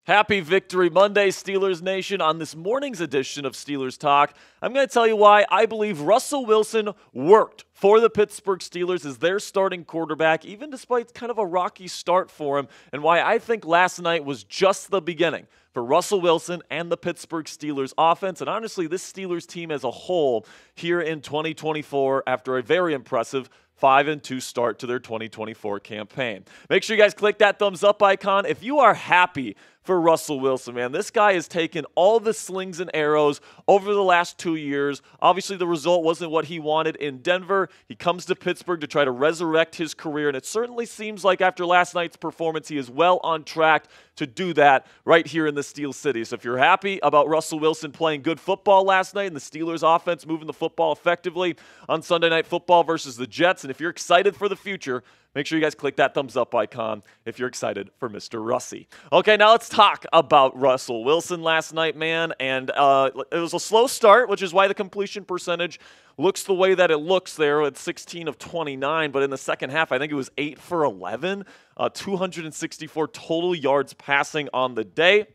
Happy Victory Monday, Steelers Nation. On this morning's edition of Steelers Talk, I'm going to tell you why I believe Russell Wilson worked for the Pittsburgh Steelers as their starting quarterback, even despite kind of a rocky start for him, and why I think last night was just the beginning for Russell Wilson and the Pittsburgh Steelers offense, and honestly, this Steelers team as a whole here in 2024 after a very impressive 5-2 start to their 2024 campaign. Make sure you guys click that thumbs up icon if you are happy for Russell Wilson, man. This guy has taken all the slings and arrows over the last 2 years. Obviously, the result wasn't what he wanted in Denver. He comes to Pittsburgh to try to resurrect his career, and it certainly seems like after last night's performance, he is well on track to do that right here in the Steel City. So if you're happy about Russell Wilson playing good football last night and the Steelers offense moving the football effectively on Sunday Night Football versus the Jets, and if you're excited for the future, make sure you guys click that thumbs up icon if you're excited for Mr. Russie. Okay, now let's talk about Russell Wilson last night, man. And it was a slow start, which is why the completion percentage looks the way that it looks there at 16 of 29. But in the second half, I think it was 8 for 11, 264 total yards passing on the day.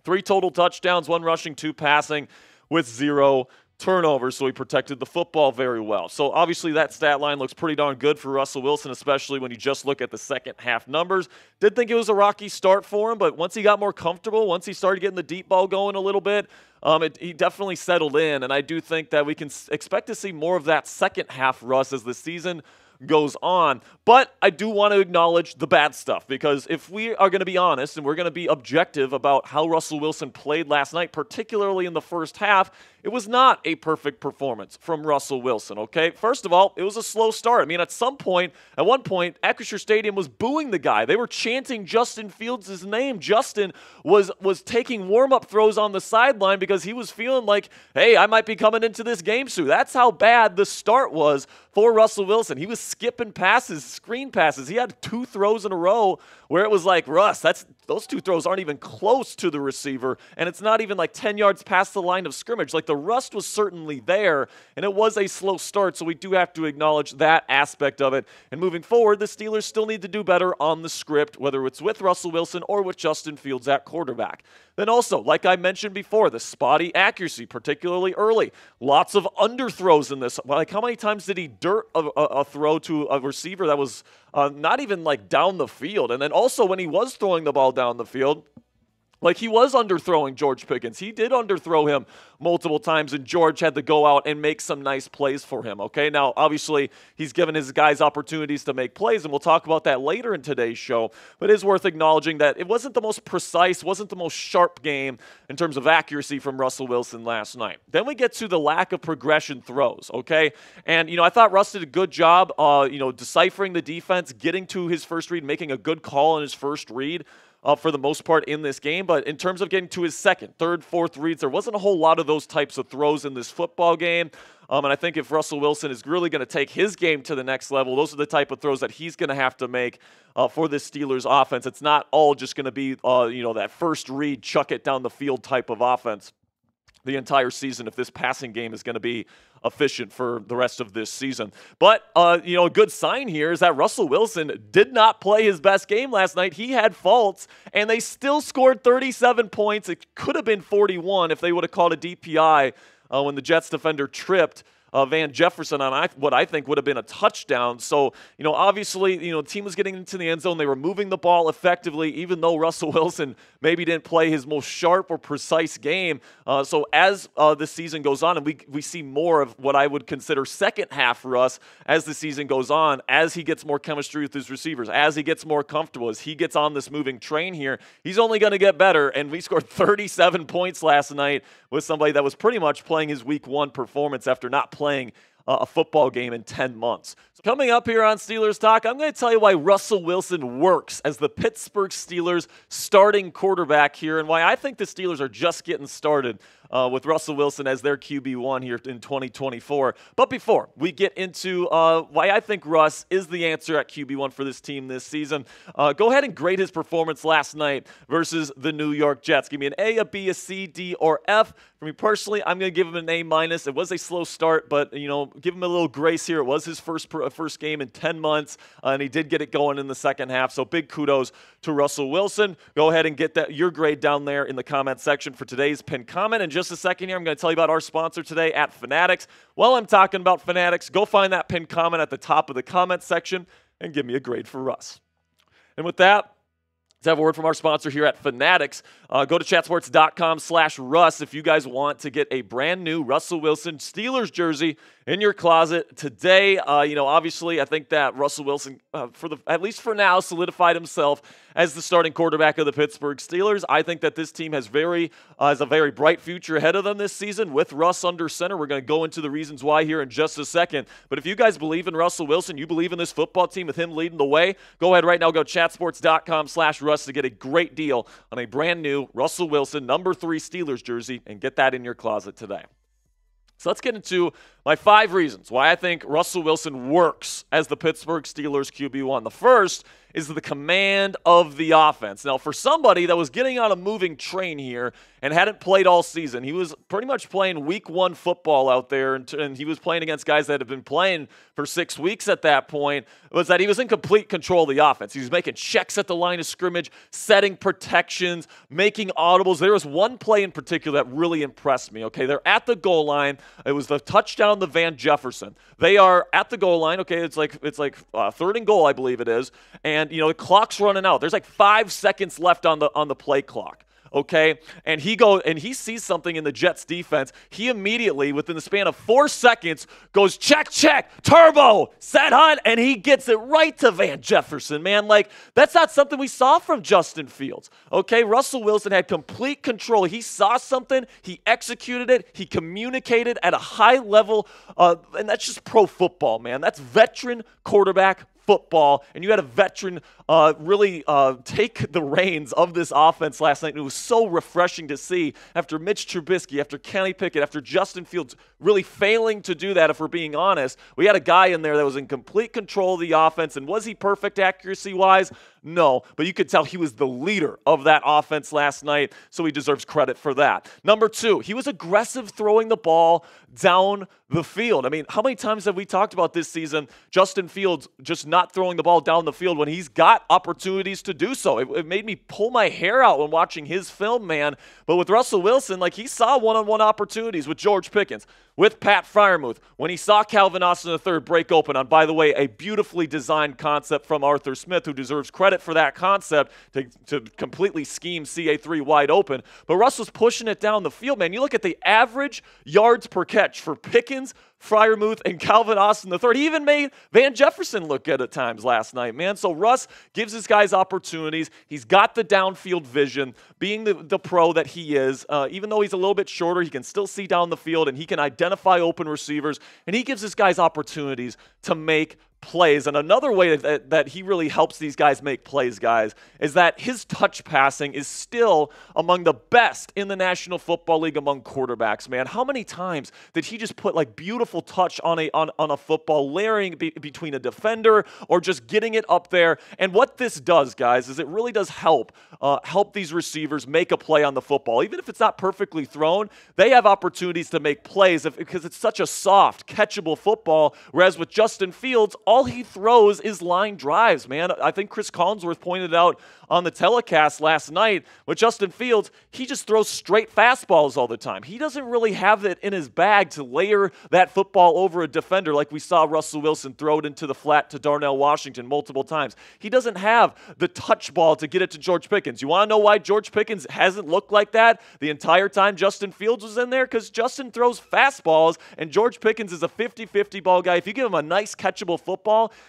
3 total touchdowns, 1 rushing, 2 passing with 0 turnovers, so he protected the football very well. So obviously that stat line looks pretty darn good for Russell Wilson, especially when you just look at the second half numbers. Did think it was a rocky start for him, but once he got more comfortable, once he started getting the deep ball going a little bit, he definitely settled in, and I do think that we can expect to see more of that second half Russ as the season goes on. But I do want to acknowledge the bad stuff, because if we are going to be honest and we're going to be objective about how Russell Wilson played last night, particularly in the first half, it was not a perfect performance from Russell Wilson, okay? First of all, it was a slow start. I mean, at one point, Acrisure Stadium was booing the guy. They were chanting Justin Fields' name. Justin was taking warm-up throws on the sideline because he was feeling like, hey, I might be coming into this game soon. That's how bad the start was for Russell Wilson. He was skipping passes, screen passes. He had 2 throws in a row where it was like, Russ, those 2 throws aren't even close to the receiver, and it's not even like 10 yards past the line of scrimmage. Like, the rust was certainly there, and it was a slow start, so we do have to acknowledge that aspect of it. And moving forward, the Steelers still need to do better on the script, whether it's with Russell Wilson or with Justin Fields at quarterback. Then also, like I mentioned before, the spotty accuracy, particularly early. Lots of underthrows in this. Like, how many times did he dirt a throw to a receiver that was not even like down the field? And then also when he was throwing the ball down the field, like, he was underthrowing George Pickens. He did underthrow him multiple times, and George had to go out and make some nice plays for him, okay? Now, obviously, he's given his guys opportunities to make plays, and we'll talk about that later in today's show, but it is worth acknowledging that it wasn't the most precise, wasn't the most sharp game in terms of accuracy from Russell Wilson last night. Then we get to the lack of progression throws, okay? And, I thought Russ did a good job, deciphering the defense, getting to his first read, making a good call on his first read, for the most part in this game. But in terms of getting to his second, third, fourth reads, there wasn't a whole lot of those types of throws in this football game. And I think if Russell Wilson is really going to take his game to the next level, those are the type of throws that he's going to have to make for this Steelers offense. It's not all just going to be, that first read, chuck it down the field type of offense the entire season if this passing game is going to be efficient for the rest of this season. But, a good sign here is that Russell Wilson did not play his best game last night. He had faults, and they still scored 37 points. It could have been 41 if they would have called a DPI when the Jets defender tripped Van Jefferson on what I think would have been a touchdown. So, obviously, the team was getting into the end zone. They were moving the ball effectively, even though Russell Wilson maybe didn't play his most sharp or precise game. So as the season goes on, and we see more of what I would consider second half Russ as the season goes on, as he gets more chemistry with his receivers, as he gets more comfortable, as he gets on this moving train here, he's only going to get better. And we scored 37 points last night with somebody that was pretty much playing his week 1 performance after not playing a football game in 10 months. So coming up here on Steelers Talk, I'm going to tell you why Russell Wilson works as the Pittsburgh Steelers starting quarterback here, and why I think the Steelers are just getting started with Russell Wilson as their QB1 here in 2024. But before we get into why I think Russ is the answer at QB1 for this team this season, go ahead and grade his performance last night versus the New York Jets. Give me an A, a B, a C, D, or F. For me personally, I'm going to give him an A-. It was a slow start, but, give him a little grace here. It was his first game in 10 months, and he did get it going in the second half. So big kudos to Russell Wilson. Go ahead and get your grade down there in the comment section for today's pinned comment. In just a second here, I'm going to tell you about our sponsor today at Fanatics. While I'm talking about Fanatics, go find that pinned comment at the top of the comment section and give me a grade for Russ. And with that, let's have a word from our sponsor here at Fanatics. Go to chatsports.com/Russ if you guys want to get a brand new Russell Wilson Steelers jersey in your closet today. Obviously, I think that Russell Wilson, at least for now, solidified himself as the starting quarterback of the Pittsburgh Steelers. I think that this team has a very bright future ahead of them this season with Russ under center. We're going to go into the reasons why here in just a second. But if you guys believe in Russell Wilson, you believe in this football team with him leading the way, go ahead right now, go chatsports.com/Russ to get a great deal on a brand new Russell Wilson number 3 Steelers jersey and get that in your closet today. So let's get into my 5 reasons why I think Russell Wilson works as the Pittsburgh Steelers QB1. The first is the command of the offense. Now, for somebody that was getting on a moving train here and hadn't played all season, he was pretty much playing week 1 football out there, and he was playing against guys that had been playing for 6 weeks at that point, was that he was in complete control of the offense. He was making checks at the line of scrimmage, setting protections, making audibles. There was one play in particular that really impressed me. Okay, they're at the goal line. It was the touchdown to Van Jefferson. They are at the goal line. Okay, it's like 3rd and goal, I believe it is, and the clock's running out. There's like 5 seconds left on the play clock. Okay, and he sees something in the Jets defense. He immediately, within the span of 4 seconds, goes check, turbo, set hunt, and he gets it right to Van Jefferson, man. Like, that's not something we saw from Justin Fields. Okay, Russell Wilson had complete control. He saw something, he executed it, he communicated at a high level, and that's just pro football, man. That's veteran quarterback football, and you had a veteran really take the reins of this offense last night, and it was so refreshing to see after Mitch Trubisky, after Kenny Pickett, after Justin Fields really failing to do that, if we're being honest. We had a guy in there that was in complete control of the offense, and was he perfect accuracy-wise? No, but you could tell he was the leader of that offense last night, so he deserves credit for that. Number 2, he was aggressive throwing the ball down the field. I mean, how many times have we talked about this season Justin Fields just not throwing the ball down the field when he's got opportunities to do so? It made me pull my hair out when watching his film, man. But with Russell Wilson, like, he saw one-on-one opportunities with George Pickens, with Pat Freiermuth, when he saw Calvin Austin III break open on, by the way, a beautifully designed concept from Arthur Smith, who deserves credit for that concept to completely scheme CA3 wide open. But Russell's pushing it down the field, man. You look at the average yards per catch for Pickens, Freiermuth, and Calvin Austin III. He even made Van Jefferson look good at times last night, man. So Russ gives his guys opportunities. He's got the downfield vision, being the pro that he is. Even though he's a little bit shorter, he can still see down the field, and he can identify open receivers, and he gives his guys opportunities to make plays. And another way that he really helps these guys make plays, guys, is that his touch passing is still among the best in the National Football League among quarterbacks, man. How many times did he just put like beautiful touch on a football, layering between a defender or just getting it up there? And what this does, guys, is it really does help these receivers make a play on the football. Even if it's not perfectly thrown, they have opportunities to make plays because it's such a soft, catchable football, whereas with Justin Fields, all he throws is line drives, man. I think Chris Collinsworth pointed out on the telecast last night with Justin Fields, he just throws straight fastballs all the time. He doesn't really have it in his bag to layer that football over a defender like we saw Russell Wilson throw it into the flat to Darnell Washington multiple times. He doesn't have the touch ball to get it to George Pickens. You want to know why George Pickens hasn't looked like that the entire time Justin Fields was in there? Because Justin throws fastballs, and George Pickens is a 50-50 ball guy. If you give him a nice catchable football,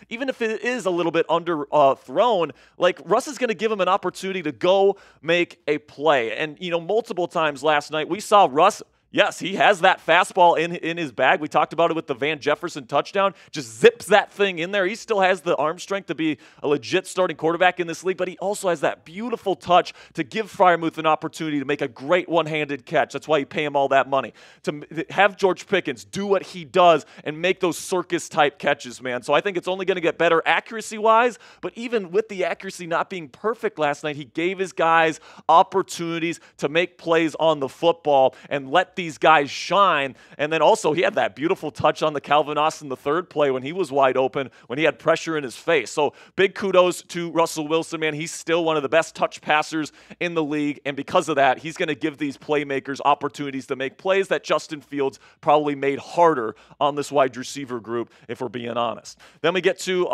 even if it is a little bit underthrown, like, Russ is going to give him an opportunity to go make a play. And, multiple times last night we saw Russ yes, he has that fastball in his bag. We talked about it with the Van Jefferson touchdown. Just zips that thing in there. He still has the arm strength to be a legit starting quarterback in this league, but he also has that beautiful touch to give Freiermuth an opportunity to make a great one-handed catch. That's why you pay him all that money. To have George Pickens do what he does and make those circus-type catches, man. So I think it's only going to get better accuracy-wise, but even with the accuracy not being perfect last night, he gave his guys opportunities to make plays on the football and let these guys shine. And then also he had that beautiful touch on the Calvin Austin, the third play when he was wide open, when he had pressure in his face. So big kudos to Russell Wilson, man. He's still one of the best touch passers in the league, and because of that, he's going to give these playmakers opportunities to make plays that Justin Fields probably made harder on this wide receiver group, if we're being honest. Then we get to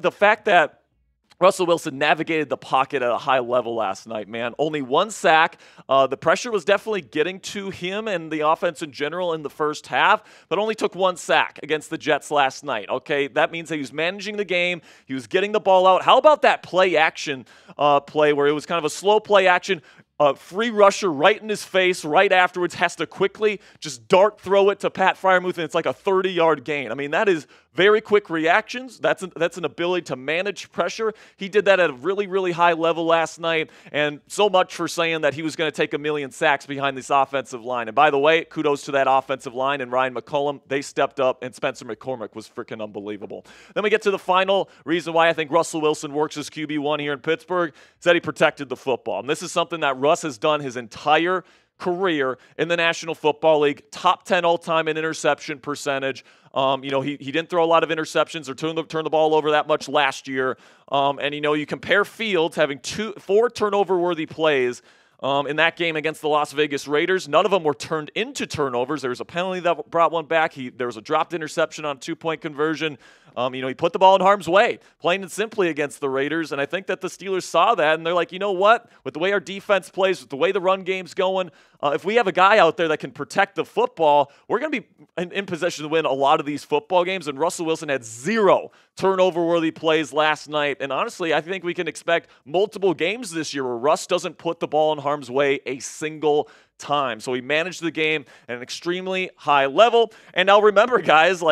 the fact that Russell Wilson navigated the pocket at a high level last night, man. Only one sack. The pressure was definitely getting to him and the offense in general in the first half, but only took one sack against the Jets last night, okay? That means that he was managing the game. He was getting the ball out. How about that play action play where it was kind of a slow play action, free rusher right in his face right afterwards, has to quickly just dart throw it to Pat Freiermuth, and it's like a 30-yard gain. I mean, that is very quick reactions. That's an ability to manage pressure. He did that at a really, really high level last night, and so much for saying that he was going to take 1 million sacks behind this offensive line. And by the way, kudos to that offensive line and Ryan McCollum. They stepped up, and Spencer McCormick was freaking unbelievable. Then we get to the final reason why I think Russell Wilson works as QB1 here in Pittsburgh, is that he protected the football. And this is something that Russ has done his entire career in the National Football League. Top 10 all-time in interception percentage. He didn't throw a lot of interceptions or turn the ball over that much last year. And you compare Fields having 4 turnover-worthy plays in that game against the Las Vegas Raiders. None of them were turned into turnovers. There was a penalty that brought one back. There was a dropped interception on a 2-point conversion. He put the ball in harm's way, plain and simply, against the Raiders. And I think that the Steelers saw that, and they're like, you know what? With the way our defense plays, with the way the run game's going, if we have a guy out there that can protect the football, we're going to be in position to win a lot of these football games. And Russell Wilson had 0 turnover-worthy plays last night. And honestly, I think we can expect multiple games this year where Russ doesn't put the ball in harm's way a single time. So he managed the game at an extremely high level. And now remember, guys,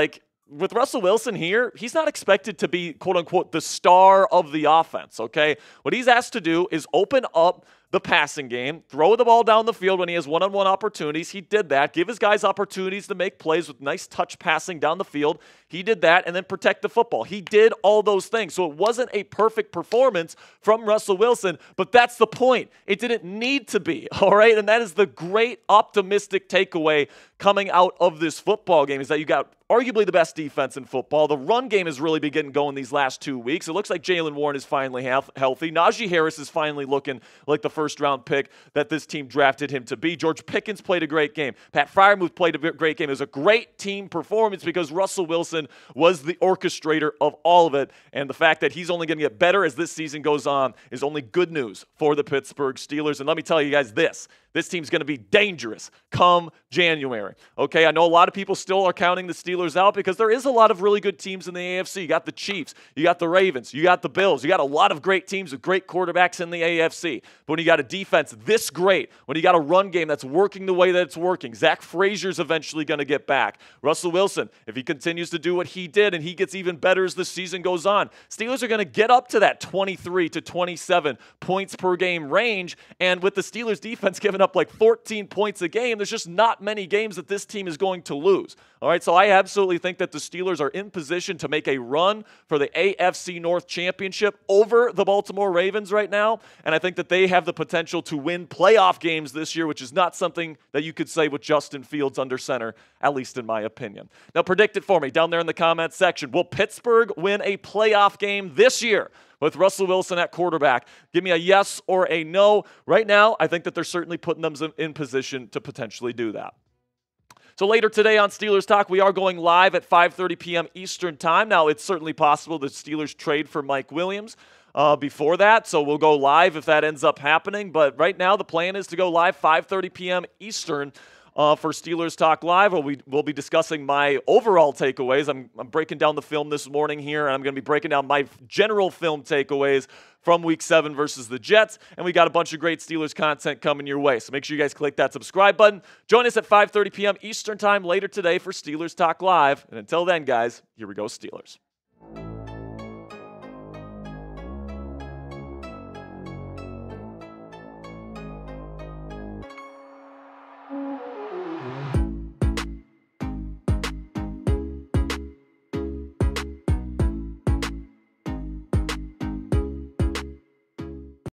with Russell Wilson here, he's not expected to be, quote-unquote, the star of the offense, okay? What he's asked to do is open up the passing game, throw the ball down the field when he has one-on-one opportunities. He did that. Give his guys opportunities to make plays with nice touch passing down the field. He did that, and then protect the football. He did all those things. So it wasn't a perfect performance from Russell Wilson, but that's the point. It didn't need to be, all right? And that is the great optimistic takeaway coming out of this football game, is that you got arguably the best defense in football. The run game has really been getting going these last 2 weeks. It looks like Jaylen Warren is finally healthy. Najee Harris is finally looking like the first-round pick that this team drafted him to be. George Pickens played a great game. Pat Freiermuth played a great game. It was a great team performance because Russell Wilson was the orchestrator of all of it, and the fact that he's only going to get better as this season goes on is only good news for the Pittsburgh Steelers. And let me tell you guys this team's going to be dangerous come January. Okay, I know a lot of people still are counting the Steelers out because there is a lot of really good teams in the AFC. You got the Chiefs, you got the Ravens, you got the Bills, you got a lot of great teams with great quarterbacks in the AFC. But when you got a defense this great, when you got a run game that's working the way that it's working, Zach Frazier's eventually going to get back. Russell Wilson, if he continues to do what he did and he gets even better as the season goes on, Steelers are going to get up to that 23 to 27 points per game range. And with the Steelers defense giving up like 14 points a game, there's just not many games that this team is going to lose. All right, so I absolutely think that the Steelers are in position to make a run for the AFC North Championship over the Baltimore Ravens right now, and I think that they have the potential to win playoff games this year, which is not something that you could say with Justin Fields under center, at least in my opinion. Now predict it for me down there in the comments section. Will Pittsburgh win a playoff game this year with Russell Wilson at quarterback? Give me a yes or a no. Right now, I think that they're certainly putting them in position to potentially do that. So later today on Steelers Talk, we are going live at 5:30 p.m. Eastern Time. Now, it's certainly possible the Steelers trade for Mike Williams before that, so we'll go live if that ends up happening. But right now, the plan is to go live 5:30 p.m. Eastern for Steelers Talk Live. We'll be discussing my overall takeaways. I'm breaking down the film this morning here, and I'm going to be breaking down my general film takeaways from Week 7 versus the Jets. And we got a bunch of great Steelers content coming your way. So make sure you guys click that subscribe button. Join us at 5:30 p.m. Eastern Time later today for Steelers Talk Live. And until then, guys, here we go, Steelers.